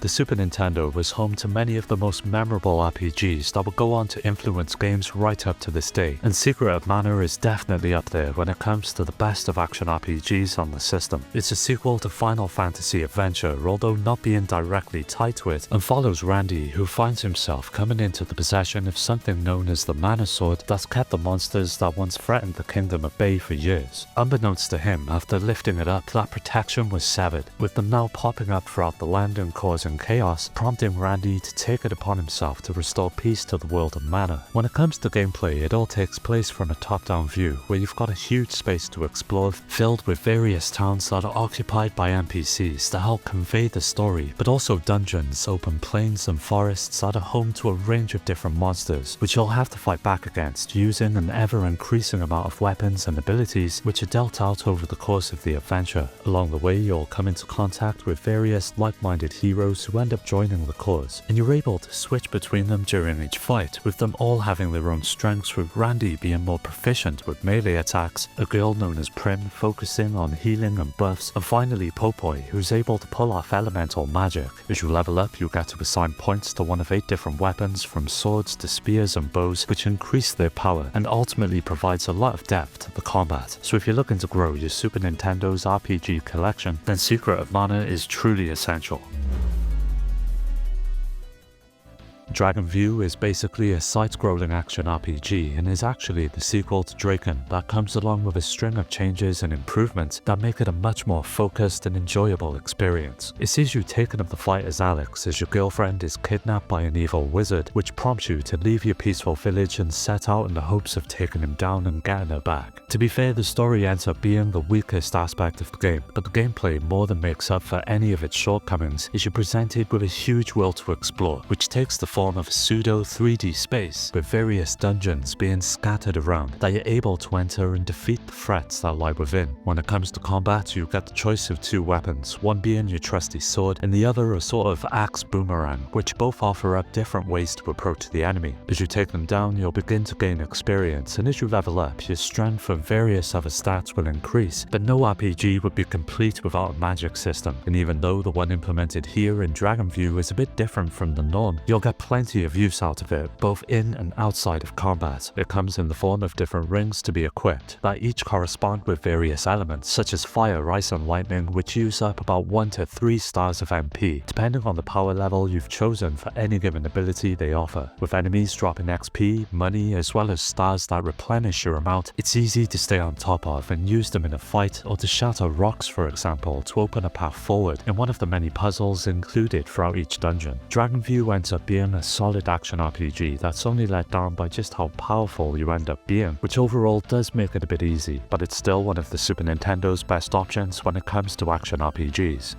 the Super Nintendo was home to many of the most memorable RPGs that would go on to influence games right up to this day, and Secret of Mana is definitely up there when it comes to the best of action RPGs on the system. It's a sequel to Final Fantasy Adventure, although not being directly tied to it, and follows Randy, who finds himself coming into the possession of something known as the Mana Sword that's kept the monsters that once threatened the kingdom at bay for years. Unbeknownst to him, after lifting it up, that protection was severed, with them now popping up throughout the land and causing chaos, prompting Randy to take it upon himself to restore peace to the world of Mana. When it comes to gameplay, it all takes place from a top-down view, where you've got a huge space to explore, filled with various towns that are occupied by NPCs to help convey the story, but also dungeons, open plains and forests that are home to a range of different monsters, which you'll have to fight back against using an ever-increasing amount of weapons and abilities which are dealt out over the course of the adventure. Along the way, you'll come into contact with various like-minded heroes who end up joining the cause, and you're able to switch between them during each fight, with them all having their own strengths, with Randy being more proficient with melee attacks, a girl known as Prim focusing on healing and buffs, and finally Popoi, who's able to pull off elemental magic. As you level up, you get to assign points to one of 8 different weapons, from swords to spears and bows, which increase their power and ultimately provides a lot of depth to the combat. So if you're looking to grow your Super Nintendo's RPG collection, then Secret of Mana is truly essential. Dragon View is basically a side-scrolling action RPG and is actually the sequel to Draken that comes along with a string of changes and improvements that make it a much more focused and enjoyable experience. It sees you taking up the fight as Alex as your girlfriend is kidnapped by an evil wizard, which prompts you to leave your peaceful village and set out in the hopes of taking him down and getting her back. To be fair, the story ends up being the weakest aspect of the game, but the gameplay more than makes up for any of its shortcomings as you're presented with a huge world to explore, which takes the form of a pseudo 3D space with various dungeons being scattered around that you're able to enter and defeat the threats that lie within. When it comes to combat, you get the choice of 2 weapons, one being your trusty sword and the other a sort of axe boomerang, which both offer up different ways to approach the enemy. As you take them down, you'll begin to gain experience, and as you level up, your strength and various other stats will increase, but no RPG would be complete without a magic system, and even though the one implemented here in Dragon View is a bit different from the norm, you'll get plenty of use out of it, both in and outside of combat. It comes in the form of different rings to be equipped, that each correspond with various elements, such as fire, ice and lightning, which use up about 1 to 3 stars of MP, depending on the power level you've chosen for any given ability they offer. With enemies dropping XP, money, as well as stars that replenish your amount, it's easy to stay on top of and use them in a fight, or to shatter rocks, for example, to open a path forward in one of the many puzzles included throughout each dungeon. Dragon View ends up being a solid action RPG that's only let down by just how powerful you end up being, which overall does make it a bit easy, but it's still one of the Super Nintendo's best options when it comes to action RPGs.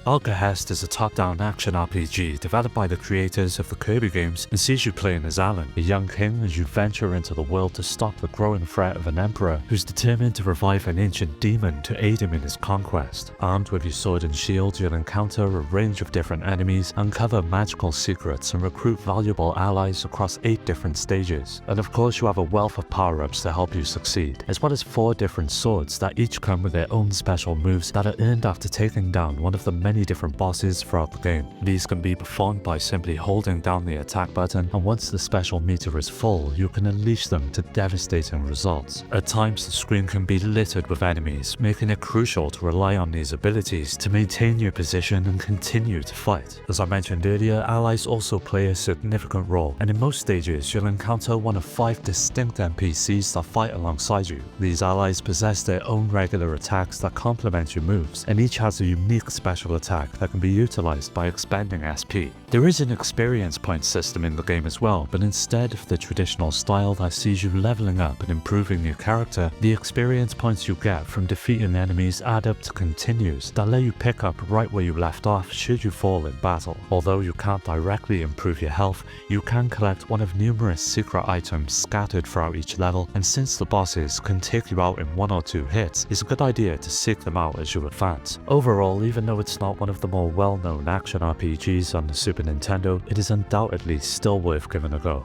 Alcahest is a top-down action RPG developed by the creators of the Kirby games and sees you playing as Alan, a young king, as you venture into the world to stop the growing threat of an emperor who's determined to revive an ancient demon to aid him in his conquest. Armed with your sword and shield, you'll encounter a range of different enemies, uncover magical secrets and recruit valuable allies across 8 different stages. And of course you have a wealth of power-ups to help you succeed, as well as 4 different swords that each come with their own special moves that are earned after taking down one of the many different bosses throughout the game. These can be performed by simply holding down the attack button, and once the special meter is full, you can unleash them to devastating results. At times the screen can be littered with enemies, making it crucial to rely on these abilities to maintain your position and continue to fight. As I mentioned earlier, allies also play a significant role, and in most stages you'll encounter one of 5 distinct NPCs that fight alongside you. These allies possess their own regular attacks that complement your moves, and each has a unique special attack that can be utilized by expending SP. There is an experience point system in the game as well, but instead of the traditional style that sees you leveling up and improving your character, the experience points you get from defeating enemies add up to continues that let you pick up right where you left off should you fall in battle. Although you can't directly improve your health, you can collect one of numerous secret items scattered throughout each level, and since the bosses can take you out in 1 or 2 hits, it's a good idea to seek them out as you advance. Overall, even though it's not one of the more well-known action RPGs on the Super Nintendo, it is undoubtedly still worth giving a go.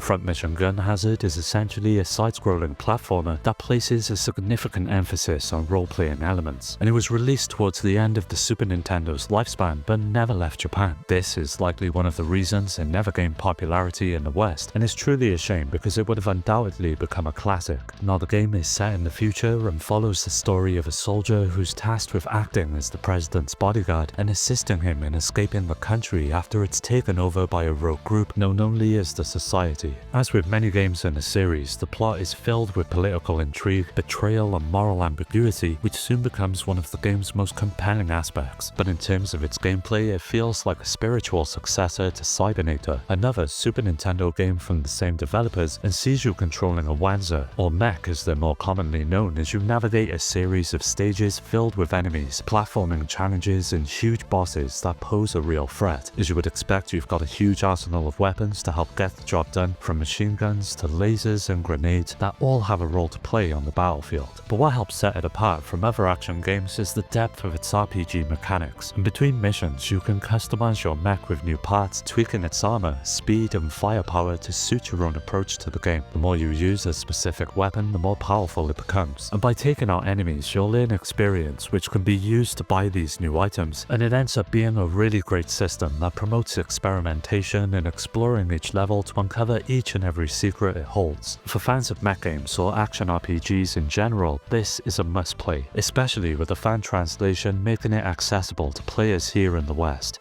Front Mission Gun Hazard is essentially a side-scrolling platformer that places a significant emphasis on role-playing elements, and it was released towards the end of the Super Nintendo's lifespan but never left Japan. This is likely one of the reasons it never gained popularity in the West, and is truly a shame because it would have undoubtedly become a classic. Now the game is set in the future and follows the story of a soldier who's tasked with acting as the president's bodyguard and assisting him in escaping the country after it's taken over by a rogue group known only as the Society. As with many games in the series, the plot is filled with political intrigue, betrayal and moral ambiguity, which soon becomes one of the game's most compelling aspects. But in terms of its gameplay, it feels like a spiritual successor to Cybernator, another Super Nintendo game from the same developers, and sees you controlling a Wanzer, or mech as they're more commonly known, as you navigate a series of stages filled with enemies, platforming challenges and huge bosses that pose a real threat. As you would expect, you've got a huge arsenal of weapons to help get the job done, from machine guns to lasers and grenades that all have a role to play on the battlefield. But what helps set it apart from other action games is the depth of its RPG mechanics. In between missions, you can customize your mech with new parts, tweaking its armor, speed and firepower to suit your own approach to the game. The more you use a specific weapon, the more powerful it becomes. And by taking out enemies, you'll earn experience which can be used to buy these new items, and it ends up being a really great system that promotes experimentation and exploring each level to uncover each and every secret it holds. For fans of mech games or action RPGs in general, this is a must play, especially with the fan translation making it accessible to players here in the West.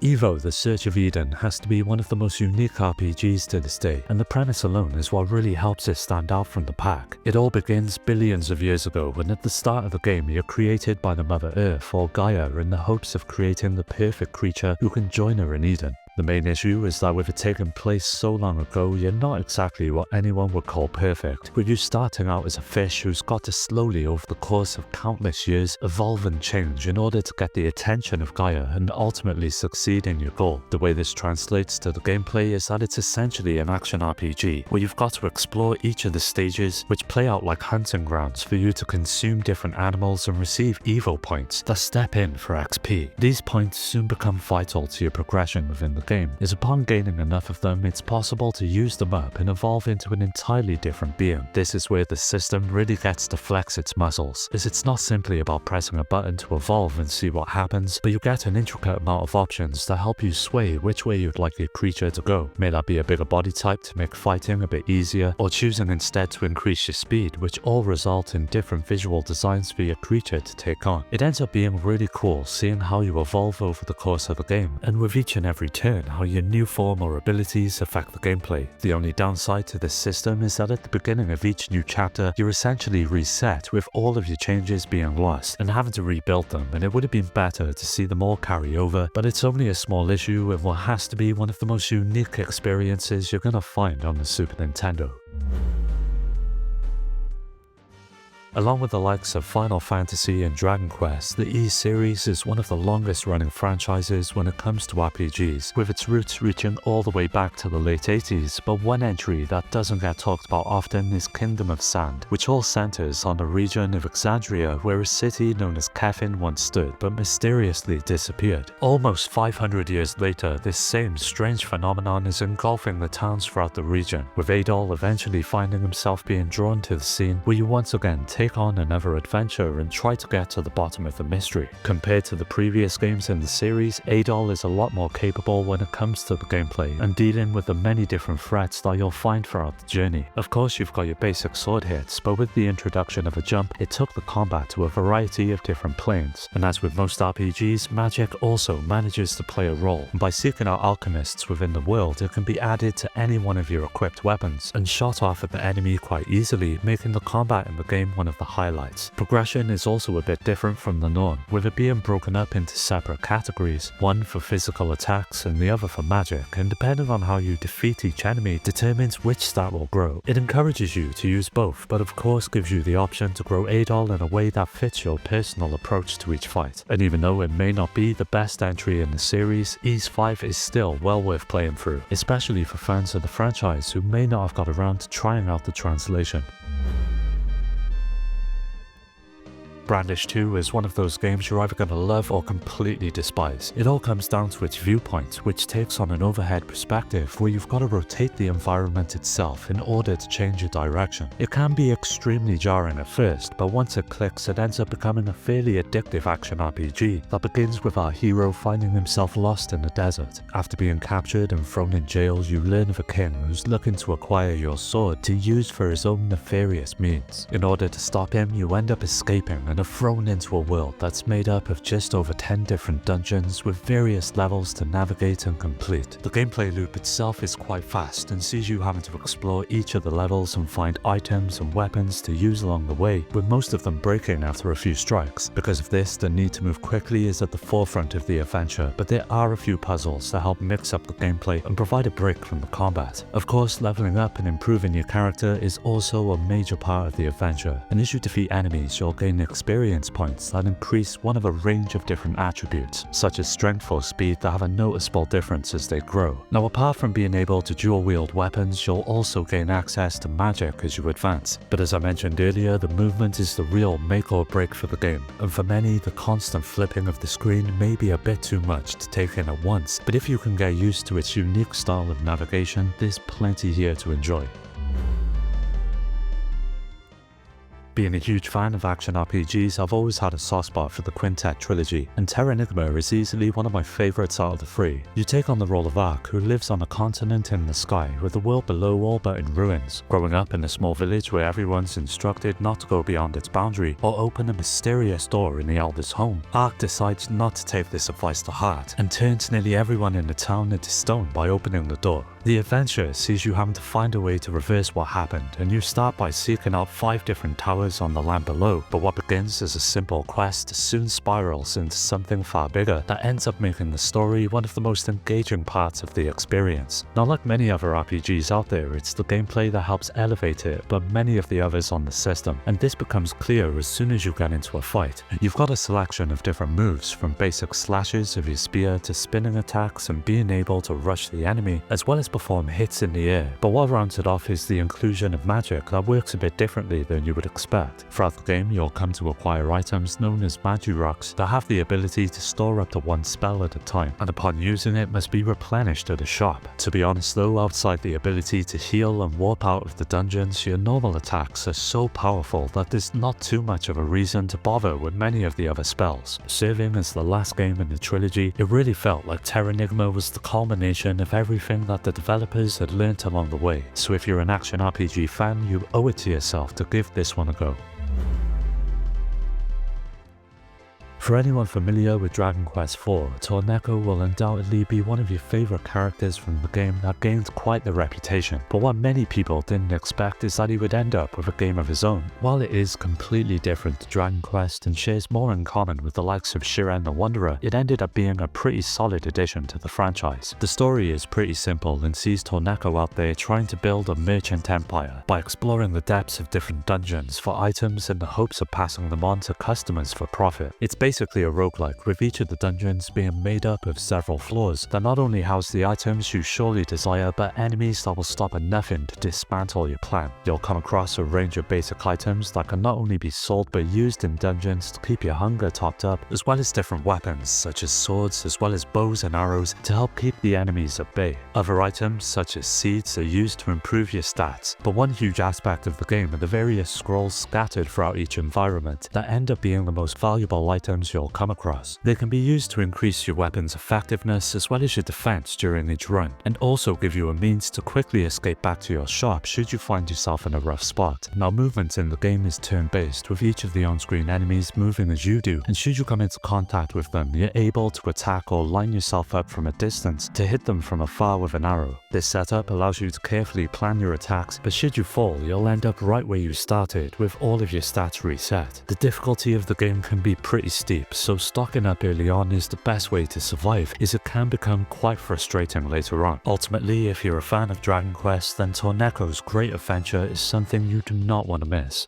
Evo: The Search of Eden has to be one of the most unique RPGs to this day, and the premise alone is what really helps it stand out from the pack. It all begins billions of years ago when at the start of the game you're created by the Mother Earth, or Gaia, in the hopes of creating the perfect creature who can join her in Eden. The main issue is that with it taking place so long ago, you're not exactly what anyone would call perfect, with you starting out as a fish who's got to slowly, over the course of countless years, evolve and change in order to get the attention of Gaia and ultimately succeed in your goal. The way this translates to the gameplay is that it's essentially an action RPG, where you've got to explore each of the stages, which play out like hunting grounds for you to consume different animals and receive Evo points that step in for XP. These points soon become vital to your progression within the game, as upon gaining enough of them, it's possible to use them up and evolve into an entirely different being. This is where the system really gets to flex its muscles, as it's not simply about pressing a button to evolve and see what happens, but you get an intricate amount of options that help you sway which way you'd like your creature to go. May that be a bigger body type to make fighting a bit easier, or choosing instead to increase your speed, which all result in different visual designs for your creature to take on. It ends up being really cool seeing how you evolve over the course of the game, and with each and every turn how your new form or abilities affect the gameplay. The only downside to this system is that at the beginning of each new chapter, you're essentially reset, with all of your changes being lost and having to rebuild them, and it would have been better to see them all carry over, but it's only a small issue in what has to be one of the most unique experiences you're gonna find on the Super Nintendo. Along with the likes of Final Fantasy and Dragon Quest, the E-series is one of the longest running franchises when it comes to RPGs, with its roots reaching all the way back to the late 80s, but one entry that doesn't get talked about often is Kingdom of Sand, which all centers on the region of Exandria, where a city known as Kefin once stood but mysteriously disappeared. Almost 500 years later, this same strange phenomenon is engulfing the towns throughout the region, with Adol eventually finding himself being drawn to the scene, where you once again take on another adventure and try to get to the bottom of the mystery. Compared to the previous games in the series, Adol is a lot more capable when it comes to the gameplay and dealing with the many different threats that you'll find throughout the journey. Of course, you've got your basic sword hits, but with the introduction of a jump, it took the combat to a variety of different planes. And as with most RPGs, magic also manages to play a role. And by seeking out alchemists within the world, it can be added to any one of your equipped weapons and shot off at the enemy quite easily, making the combat in the game one of the highlights. Progression is also a bit different from the norm, with it being broken up into separate categories, one for physical attacks and the other for magic, and depending on how you defeat each enemy determines which stat will grow. It encourages you to use both, but of course gives you the option to grow Adol in a way that fits your personal approach to each fight. And even though it may not be the best entry in the series, Ys 5 is still well worth playing through, especially for fans of the franchise who may not have got around to trying out the translation. Brandish 2 is one of those games you're either going to love or completely despise. It all comes down to its viewpoint, which takes on an overhead perspective where you've got to rotate the environment itself in order to change your direction. It can be extremely jarring at first, but once it clicks, it ends up becoming a fairly addictive action RPG that begins with our hero finding himself lost in the desert. After being captured and thrown in jail, you learn of a king who's looking to acquire your sword to use for his own nefarious means. In order to stop him, you end up escaping and are thrown into a world that's made up of just over 10 different dungeons with various levels to navigate and complete. The gameplay loop itself is quite fast and sees you having to explore each of the levels and find items and weapons to use along the way, with most of them breaking after a few strikes. Because of this, the need to move quickly is at the forefront of the adventure, but there are a few puzzles that help mix up the gameplay and provide a break from the combat. Of course, leveling up and improving your character is also a major part of the adventure, and as you defeat enemies, you'll gain experience points that increase one of a range of different attributes, such as strength or speed, that have a noticeable difference as they grow. Now, apart from being able to dual wield weapons, you'll also gain access to magic as you advance. But as I mentioned earlier, the movement is the real make or break for the game, and for many, the constant flipping of the screen may be a bit too much to take in at once, but if you can get used to its unique style of navigation, there's plenty here to enjoy. Being a huge fan of action RPGs, I've always had a soft spot for the Quintet trilogy, and Terranigma is easily one of my favourites out of the three. You take on the role of Ark, who lives on a continent in the sky, with the world below all but in ruins. Growing up in a small village where everyone's instructed not to go beyond its boundary or open a mysterious door in the eldest home, Ark decides not to take this advice to heart, and turns nearly everyone in the town into stone by opening the door. The adventure sees you having to find a way to reverse what happened, and you start by seeking out 5 different towers on the land below, but what begins as a simple quest soon spirals into something far bigger that ends up making the story one of the most engaging parts of the experience. Now, like many other RPGs out there, it's the gameplay that helps elevate it, but many of the others on the system, and this becomes clear as soon as you get into a fight. You've got a selection of different moves, from basic slashes of your spear to spinning attacks and being able to rush the enemy, as well as perform hits in the air. But what rounds it off is the inclusion of magic that works a bit differently than you would expect. Throughout the game, you'll come to acquire items known as Magi-Rocks that have the ability to store up to 1 spell at a time, and upon using it must be replenished at a shop. To be honest though, outside the ability to heal and warp out of the dungeons, your normal attacks are so powerful that there's not too much of a reason to bother with many of the other spells. Serving as the last game in the trilogy, it really felt like Terranigma was the culmination of everything that the developers had learnt along the way, so if you're an action RPG fan, you owe it to yourself to give this one a go. For anyone familiar with Dragon Quest IV, Torneko will undoubtedly be one of your favourite characters from the game that gained quite the reputation, but what many people didn't expect is that he would end up with a game of his own. While it is completely different to Dragon Quest and shares more in common with the likes of Shiren the Wanderer, it ended up being a pretty solid addition to the franchise. The story is pretty simple and sees Torneko out there trying to build a merchant empire by exploring the depths of different dungeons for items in the hopes of passing them on to customers for profit. It's basically a roguelike, with each of the dungeons being made up of several floors that not only house the items you surely desire, but enemies that will stop at nothing to dismantle your plan. You'll come across a range of basic items that can not only be sold but used in dungeons to keep your hunger topped up, as well as different weapons such as swords as well as bows and arrows to help keep the enemies at bay. Other items such as seeds are used to improve your stats, but one huge aspect of the game are the various scrolls scattered throughout each environment that end up being the most valuable items you'll come across. They can be used to increase your weapon's effectiveness as well as your defense during each run, and also give you a means to quickly escape back to your shop should you find yourself in a rough spot. Now, movement in the game is turn-based, with each of the on-screen enemies moving as you do, and should you come into contact with them, you're able to attack or line yourself up from a distance to hit them from afar with an arrow. This setup allows you to carefully plan your attacks, but should you fall, you'll end up right where you started, with all of your stats reset. The difficulty of the game can be pretty steep, so stocking up early on is the best way to survive, as it can become quite frustrating later on. Ultimately, if you're a fan of Dragon Quest, then Torneko's great adventure is something you do not want to miss.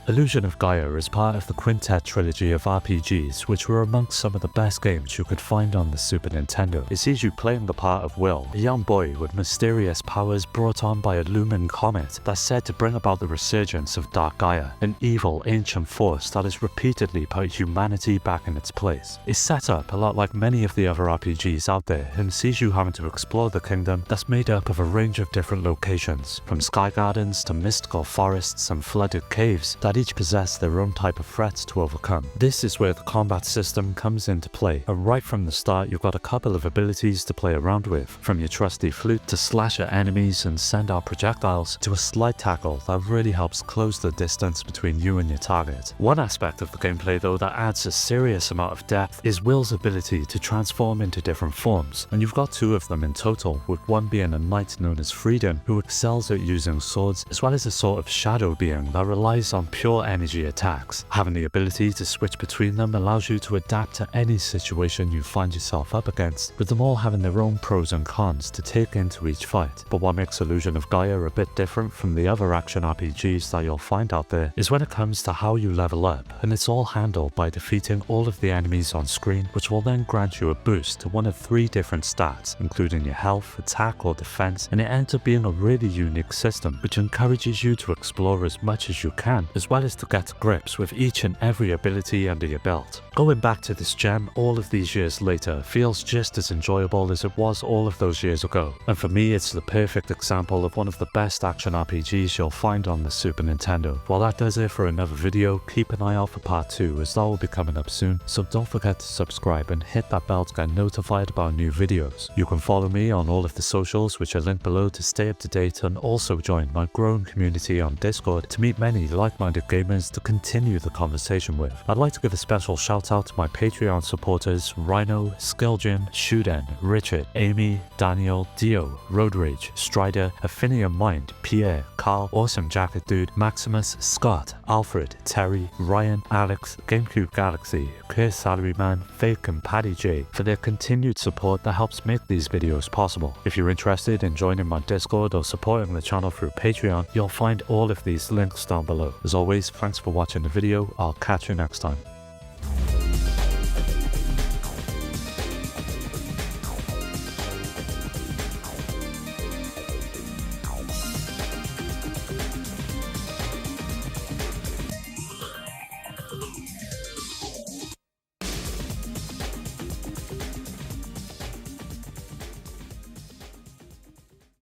Illusion of Gaia is part of the Quintet trilogy of RPGs, which were amongst some of the best games you could find on the Super Nintendo. It sees you playing the part of Will, a young boy with mysterious powers brought on by a looming comet that's said to bring about the resurgence of Dark Gaia, an evil ancient force that has repeatedly put humanity back in its place. It's set up a lot like many of the other RPGs out there and sees you having to explore the kingdom that's made up of a range of different locations, from sky gardens to mystical forests and flooded caves that each possess their own type of threats to overcome. This is where the combat system comes into play, and right from the start you've got a couple of abilities to play around with, from your trusty flute to slash at enemies and send out projectiles, to a slide tackle that really helps close the distance between you and your target. One aspect of the gameplay though that adds a serious amount of depth is Will's ability to transform into different forms, and you've got two of them in total, with one being a knight known as Freedom, who excels at using swords, as well as a sort of shadow being that relies on pure energy attacks. Having the ability to switch between them allows you to adapt to any situation you find yourself up against, with them all having their own pros and cons to take into each fight. But what makes Illusion of Gaia a bit different from the other action RPGs that you'll find out there is when it comes to how you level up, and it's all handled by defeating all of the enemies on screen, which will then grant you a boost to one of 3 different stats, including your health, attack or defense, and it ends up being a really unique system which encourages you to explore as much as you can, as well as to get to grips with each and every ability under your belt. Going back to this gem all of these years later feels just as enjoyable as it was all of those years ago, and for me it's the perfect example of one of the best action RPGs you'll find on the Super Nintendo. Well, that does it for another video. Keep an eye out for part 2 as that will be coming up soon, so don't forget to subscribe and hit that bell to get notified about new videos. You can follow me on all of the socials which are linked below to stay up to date, and also join my growing community on Discord to meet many like-minded gamers to continue the conversation with. I'd like to give a special shout out to my Patreon supporters Rhino, Skilljim, Shuden, Richard, Amy, Daniel, Dio, Road Rage, Strider, Affinium Mind, Pierre, Carl, Awesome Jacket Dude, Maximus, Scott, Alfred, Terry, Ryan, Alex, GameCube Galaxy, Chris Salaryman, Fake and Paddy J for their continued support that helps make these videos possible. If you're interested in joining my Discord or supporting the channel through Patreon, you'll find all of these links down below. As always, thanks for watching the video. I'll catch you next time.